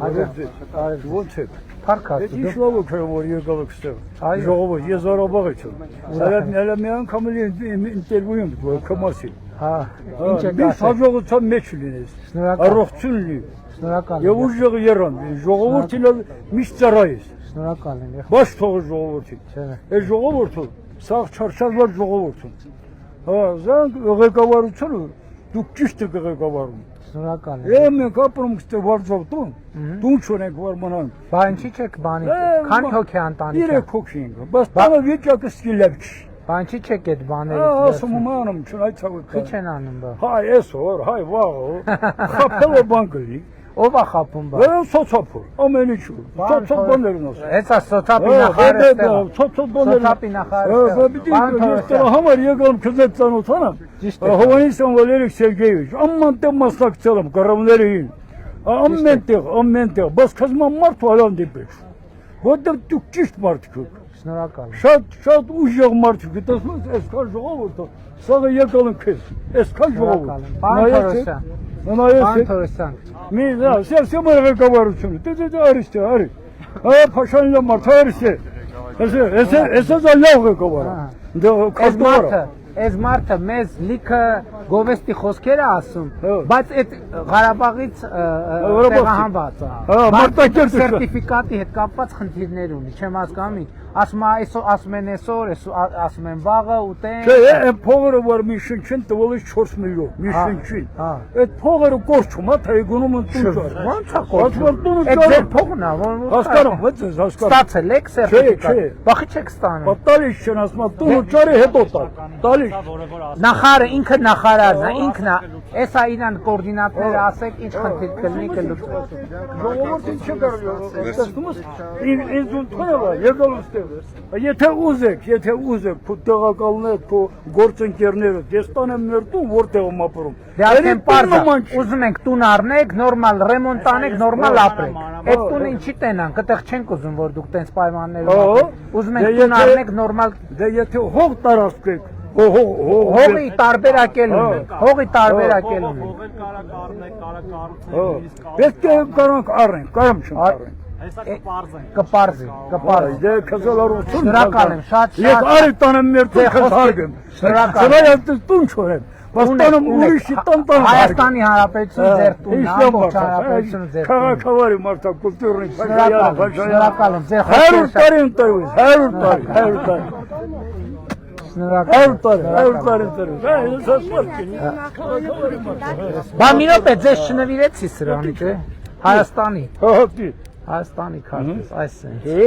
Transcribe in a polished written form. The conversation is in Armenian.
Ոնց է։ Փարքած։ Դե իշլով է որ եկալ ըստեղ։ Ժողովուրդ եզարաբաղ է չում։ Հələ մի անգամ էլի ինտերվյու եմ կմասի։ Հա, ինչ է կասել։ Հաջողության մեջ լինես։ Առողջություն լինի։ Շնորհակալ եմ։ Եվ ուժեղ երան, ժողովուրդին միշտ ծառայես։ Շնորհակալ եմ։ Բաց թողը ժողովրդին։ Չէ։ Այս ժողովուրդը սաղ չարչարված ժողովուրդն։ Հա, զանք ղեկավարությունը դուք ճիշտ եք ղեկավարում։ Շնորհակալ եմ։ Եվ մենք ապրում ստե վարձով տուն չունենք որ մնան։ Բան չի չեք բանի։ Քանի հոգի ընտանիք։ 3 հոգի ենք։ Բայց տանը վիճակը սկիլებ չի։ Բան չի չեք այդ բաները։ Ասում եմ անում չնայցավ։ Քիչ են անում բա։ Հայ այսօր, հայ վաղ։ Խափել է բանկի։ Ով է խափում բա։ Ո՞վ սոցապոր։ Ամեն ինչ։ Սոցապ բաներն ասում։ Հեսա սոցապի նախարարը ստեղ։ Սոցապ բաները։ Սոցապի նախարարը։ Բան թողա համար եկամ քզեց ծանոթանամ։ Հովանեսյան Վալերիկ Սերգեյևիչ, ամեն տեղ մասնակցել եմ կառավարներին։ Ամենտեղ, բայց քզման մարդ վալան դիպեշ։ Որտեղ դուք ճիշտ մարդիկ եք։ Շնորհակալ եմ։ Շատ ուժեղ մարդիկ եք, տեսնում ես այսքան ժողովուրդը, սաղը եկալ են քեզ, այսքան ժողովուրդ։ Պարոն Թորոսյան։ Մի դա, սերսեմ ղեկավարությունը, դե արիստե, արի։ Հա, փաշանիլա մարդ, արիստե։ Էսը լավ ղեկավար։ Դե կարտորա։ Այս մարդը մեզ լիքը գովեստի խոսքեր է ասում, բայց այդ Ղարաբաղից տեղահանված է։ Մարդակերտ սերտիֆիկատի հետ կապված խնդիրներ ունի, չեմ հասկանում ինչ։ Ասում են այսօր, ասում են վաղը ուտեն։ Չէ, այն փողերը որ մի շնչին տվել է 4 միլիոն, մի շնչին։ Այդ փողերը կորչում է, թե գնում են տուն ճար։ Ո՞նց է կորչում։ Այդ ձեր փողն է, որ հասկանում, ո՞նց ես հասկանում։ Ստացել եք սերտիֆիկատ։ Բախի չեք ստանում։ Տալիս չեն ասում, տուն ճարի հետո տալ։ Տալիս։ Նախարարը ինքը նախարարն է, ինքն է։ Էսա իրան կոորդինատները ասեք, ինչ խնդիր կլինի կլուծվի։ Ժողովուրդին չի կարող։ Տեսնում ես, ինձ ընդունել է, եկալ ուստեղ։ Եթե ուզեք, քո տեղակալները, քո գործընկերները, ես տանեմ մեր տուն, որտեղ եմ ապրում։ Դե արդեն պարզ է, ուզում ենք տուն առնեք, նորմալ ռեմոնտ անեք, նորմալ ապրեք։ Այդ տունը ինչի տենանք, այդտեղ չենք ուզում, որ դուք տենց պայմաններում ապրեք։ Ուզում ենք տուն առնեք, նորմալ։ Դե եթե հող տարածքեք, հողի տարբերակել ունենք, հողի տարբերակել ունենք։ Պետք է կարանք առնենք, կարամ չընկարենք։ Կպարզի։ Դե քզալարություն։ Շնորհակալ եմ, շատ։ Ես արի տանեմ մեր տուն քզարգեմ։ Շնորհակալ տուն չորեմ։ Բաստանում ուրիշի տան Հայաստանի Հանրապետություն ձեր տունն է, ամբողջ հանրապետությունը ձեր տունն է։ Քաղաքավարի մարդա կուլտուրնի Շնորհակալ եմ, ձեր 100 տարի ընտրվեց, 100 տարի։ 100 տարի։ Բա մի րոպե ձեզ չնվիրեցի սրանից, Հայաստանի։ Հա, Հայաստանի քարտեզ, այս է։